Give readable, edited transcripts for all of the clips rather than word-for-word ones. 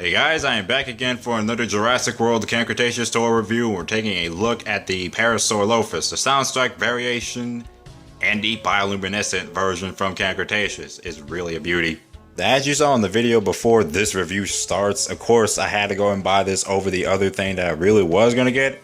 Hey guys, I am back again for another Jurassic World Camp Cretaceous tour review. We're taking a look at the Parasaurolophus, the Soundstrike variation, and the bioluminescent version from Camp Cretaceous. It's really a beauty. As you saw in the video before this review starts, of course I had to go and buy this over the other thing that I really was going to get.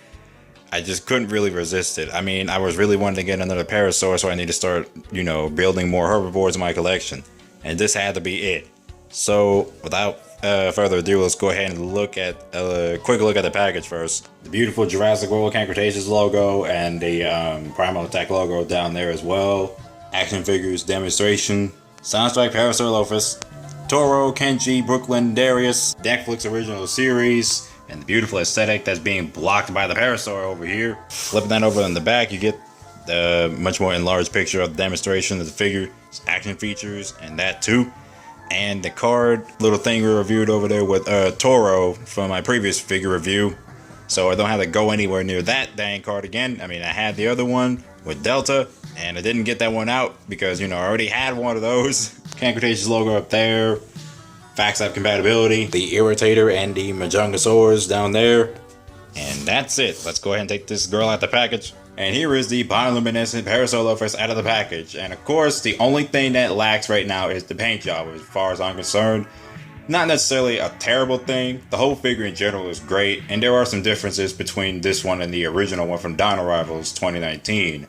I just couldn't really resist it. I mean, I was really wanting to get another Parasaur, so I need to start, building more herbivores in my collection. And this had to be it. So, without further ado, let's go ahead and look at a quick look at the package first. The beautiful Jurassic World Camp Cretaceous logo and the Primal Attack logo down there as well. Action figures, demonstration, Soundstrike Parasaurolophus, Toro, Kenji, Brooklyn, Darius, Netflix original series, and the beautiful aesthetic that's being blocked by the Parasaur over here. Flipping that over in the back, you get the much more enlarged picture of the demonstration of the figure, action features, and that too. And the card, little thing we reviewed over there with Toro from my previous figure review. So I don't have to go anywhere near that dang card again. I mean, I had the other one with Delta, and I didn't get that one out because, I already had one of those. Camp Cretaceous logo up there. FACSAP compatibility. The Irritator and the Majungasaurus down there. And that's it. Let's go ahead and take this girl out the package. And here is the bioluminescent Parasaurolophus out of the package. And of course, the only thing that lacks right now is the paint job, as far as I'm concerned. Not necessarily a terrible thing. The whole figure in general is great, and there are some differences between this one and the original one from Dino Rivals 2019.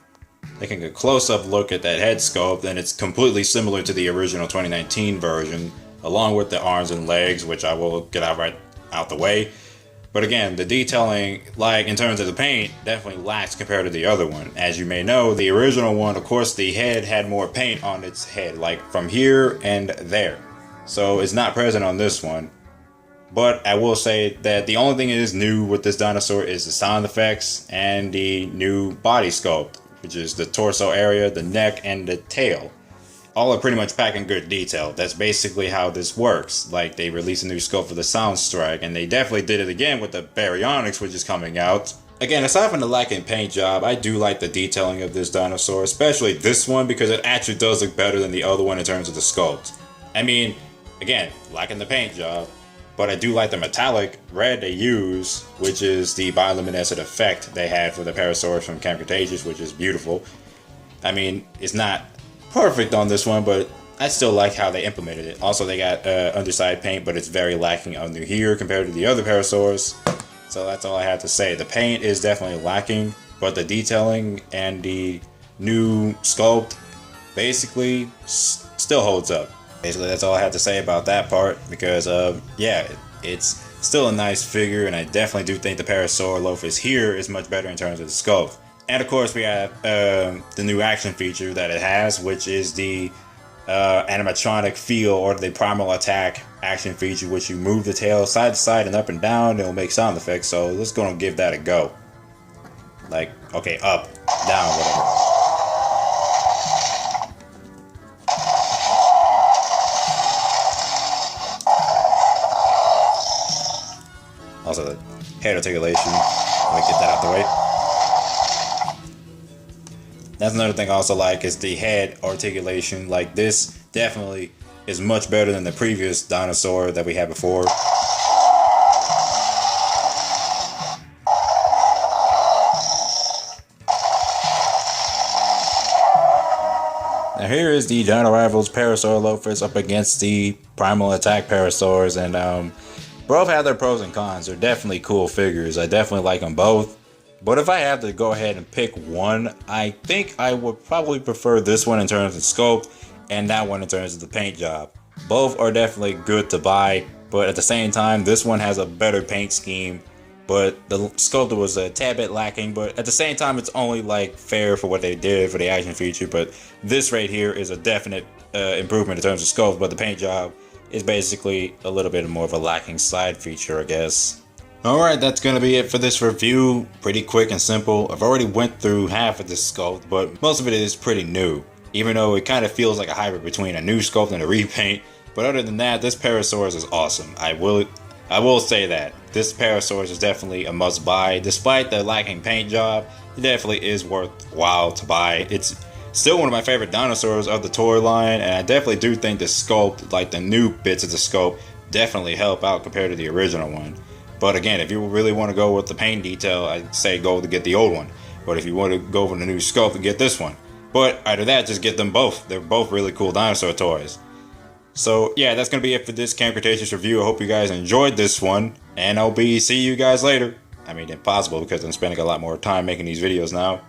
Taking a close-up look at that head sculpt, and it's completely similar to the original 2019 version, along with the arms and legs, which I will get right out the way. But again, the detailing, like in terms of the paint, definitely lacks compared to the other one. As you may know, the original one, of course, the head had more paint on its head, like from here and there. So it's not present on this one. But I will say that the only thing that is new with this dinosaur is the sound effects and the new body sculpt, which is the torso area, the neck, and the tail. All are pretty much packing good detail. That's basically how this works. Like, they released a new scope for the Soundstrike, and they definitely did it again with the Baryonyx, which is coming out. Again, aside from the lacking paint job, I do like the detailing of this dinosaur, especially this one, because it actually does look better than the other one in terms of the sculpt. I mean, again, lacking the paint job, but I do like the metallic red they use, which is the bioluminescent effect they had for the Parasaurus from Camp Cretaceous, which is beautiful. I mean, it's not perfect on this one, but I still like how they implemented it. Also, they got underside paint, but it's very lacking under here compared to the other Parasaurs. So that's all I have to say. The paint is definitely lacking, but the detailing and the new sculpt basically still holds up. Basically, that's all I have to say about that part, because yeah, it's still a nice figure, and I definitely do think the Parasaurolophus here is much better in terms of the sculpt. And of course, we have the new action feature that it has, which is the animatronic feel, or the Primal Attack action feature, which you move the tail side to side and up and down, it'll make sound effects. So let's go and give that a go. Like, okay, up, down, whatever. Also, the head articulation, let me get that out the way. That's another thing I also like, is the head articulation. Like, this definitely is much better than the previous dinosaur that we had before. Now here is the Dino Rivals Parasaurolophus up against the Primal Attack Parasaurs, and both have their pros and cons. They're definitely cool figures. I definitely like them both. But if I have to go ahead and pick one, I think I would probably prefer this one in terms of sculpt, and that one in terms of the paint job. Both are definitely good to buy, but at the same time, this one has a better paint scheme, but the sculpt was a tad bit lacking. But at the same time, it's only like fair for what they did for the action feature. But this right here is a definite improvement in terms of sculpt, but the paint job is basically a little bit more of a lacking side feature, I guess. Alright, that's going to be it for this review. Pretty quick and simple. I've already went through half of this sculpt, but most of it is pretty new. Even though it kind of feels like a hybrid between a new sculpt and a repaint. But other than that, this Parasaurus is awesome. I will say that. This Parasaurus is definitely a must buy. Despite the lacking paint job, it definitely is worthwhile to buy. It's still one of my favorite dinosaurs of the toy line, and I definitely do think the sculpt, like the new bits of the sculpt, definitely help out compared to the original one. But again, if you really want to go with the paint detail, I'd say go to get the old one. But if you want to go for the new sculpt, get this one. But either that, just get them both. They're both really cool dinosaur toys. So yeah, that's going to be it for this Camp Cretaceous review. I hope you guys enjoyed this one. And I'll see you guys later. I mean, impossible because I'm spending a lot more time making these videos now.